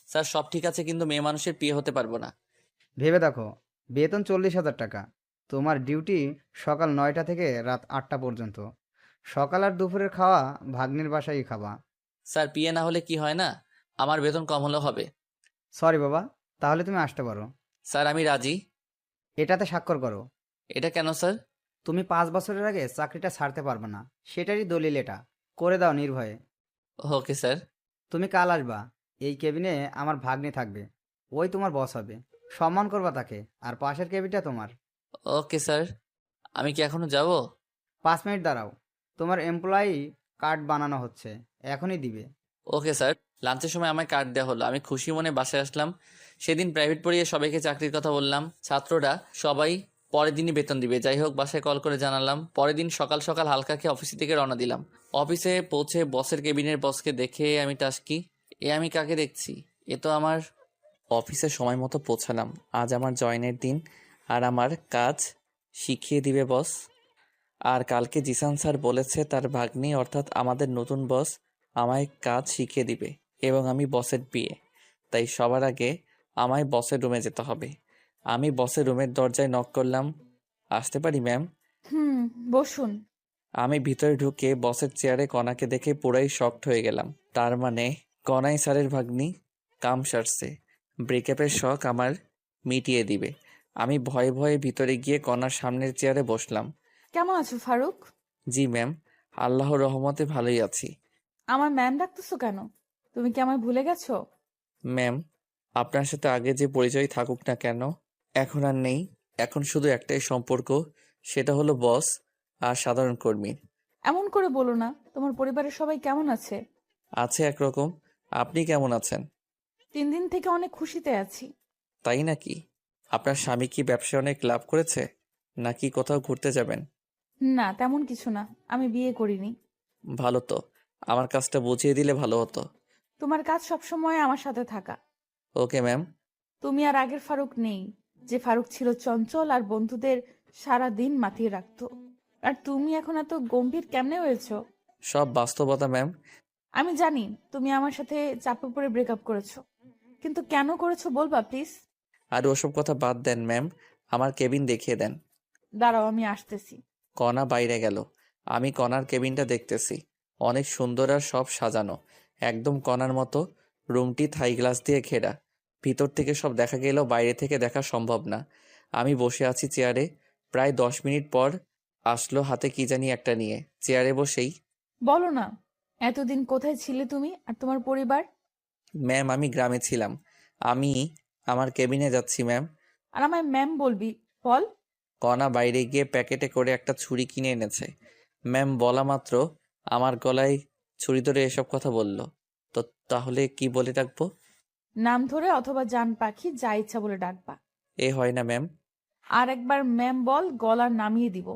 Sir সব ঠিক আছে, কিন্তু মেয়ে মানুষের বিয়ে হতে পারবো না। ভেবে দেখো, বেতন 40,000 টাকা। তোমার ডিউটি সকাল 9টা থেকে রাত 8টা পর্যন্ত। সকাল আর দুপুরের খাওয়া ভাগ্নির বাসায় খাবা। স্যার বিয়ে না হলে কি হয় না, আমার বেতন কম হলেও হবে। সরি বাবা, তাহলে তুমি আসতে পারো। স্যার আমি রাজি। এটাতে স্বাক্ষর করো। এটা কেন স্যার? তুমি 5 বছরের আগে চাকরিটা ছাড়তে পারবে না, সেটারই দলিল এটা। করে দাও নির্ভয়ে। Okay sir. তুমি কাল আসবা। এই কেবিনে আমার ভাগ্নি থাকবে। ওই তোমার বস হবে। সম্মান করবা তাকে। আর পাশের কেবিনটা তোমার। Okay sir. আমি কি এখনো যাব? 5 মিনিট দাঁড়াও। তোমার এমপ্লয়ি কার্ড বানানো হচ্ছে, এখনই দিবে। Okay sir. লাঞ্চের সময় আমায় কার্ড দেওয়া হলো, আমি খুশি মনে বাসায় আসলাম। সেদিন প্রাইভেট পড়িয়ে সবাইকে চাকরির কথা বললাম, ছাত্ররা সবাই পরের দিনই বেতন দিবে। যাই হোক, বাসায় কল করে জানালাম। পরের দিন সকাল সকাল হালকা খেয়ে অফিস থেকে রওনা দিলাম। অফিসে পৌঁছে বসের কেবিনের বসকে দেখে আমি টাসকি, এ আমি কাকে দেখছি? এ তো আমার। অফিসে সময় মতো পৌঁছালাম। আজ আমার জয়েনের দিন, আর আমার কাজ শিখিয়ে দিবে বস। আর কালকে জিসান স্যার বলেছে তার ভাগ্নি অর্থাৎ আমাদের নতুন বস আমায় কাজ শিখিয়ে দিবে, এবং আমি বসের বিয়ে। তাই সবার আগে আমায় বসের রুমে যেতে হবে। আমি বসের রুমের দরজায় নক করলাম। আসতে পারি ম্যাম? হুম, বসুন। আমি ভিতরে ঢুকে বসের চেয়ারে কণাকে দেখে পুরাই শকড হয়ে গেলাম। তার মানে কণাই স্যারের ভাগ্নি। কাম সারছে। ব্রেকআপের শখ আমার মিটিয়ে দিবে। আমি ভয়ে ভয়ে ভিতরে গিয়ে কণার সামনের চেয়ারে বসলাম। কেমন আছো ফারুক? জি ম্যাম, আল্লাহর রহমতে ভালোই আছি। আমার ম্যাম ডাকতেছো কেন? তুমি কি আমায় ভুলে গেছো? ম্যাম, আপনার সাথে আগে যে পরিচয় থাকুক না কেন, এখন আর নেই। এখন শুধু একটাই সম্পর্ক, সেটা হলো বস আর সাধারণ কর্মী। এমন করে বলো না। তোমার পরিবারের সবাই কেমন আছে? আছে একরকম। আপনি কেমন আছেন? 3 দিন থেকে অনেক খুশিতে আছি। তাই নাকি? আপনার স্বামী কি ব্যবসায় অনেক লাভ করেছে, নাকি কোথাও ঘুরতে যাবেন? না, তেমন কিছু না। আমি বিয়ে করিনি। ভালো তো, আমার কাজটা বুঝিয়ে দিলে ভালো হতো। তোমার কাজ সবসময় আমার সাথে থাকা। Okay ma'am. তুমি আর আগের ফারুক নেই। যে ফারুক ছিল চঞ্চল আর বন্ধুদের সারা দিন মাতিয়ে রাখতো। আর তুমি এখন এত গম্ভীর কেমনে হয়েছো? সব বাস্তবতা ম্যাম। আমি জানি তুমি আমার সাথে চাপে পড়ে ব্রেকআপ করেছো, কিন্তু কেন করেছো বলবা প্লিজ? আর ওসব কথা বাদ দেন ম্যাম, আমার কেবিন দেখিয়ে দেন। দাঁড়াও, আমি আসতেছি। কণা বাইরে গেল। আমি কণার কেবিনটা দেখতেছি। অনেক সুন্দর আর সব সাজানো, একদম কণার মতো। রুমটি থাই গ্লাস দিয়ে ঘেরা। ভিতর থেকে সব দেখা গেলেও বাইরে থেকে দেখা সম্ভব না। আমি বসে আছি চেয়ারে। প্রায় 10 মিনিট পর আসলো হাতে কি জানি একটা নিয়ে। চেয়ারে বসেই, বলো না, এতদিন কোথায় ছিলে তুমি আর তোমার পরিবার? ম্যাম আমি গ্রামে ছিলাম। আমি আমার কেবিনে যাচ্ছি ম্যাম। আর আমায় ম্যাম বলবি? বল। কণা বাইরে গিয়ে প্যাকেটে করে একটা ছুরি কিনে এনেছে। ম্যাম বলা মাত্র আমার গলায় ছুরি ধরে এসব কথা বলল। তো তাহলে কি বলে ডাকবো? নাম ধরে অথবা জান পাখি, যা ইচ্ছা বলে ডাকবা। এ হয় না ম্যাম। আর একবার ম্যাম বল, গলা নামিয়ে দিব।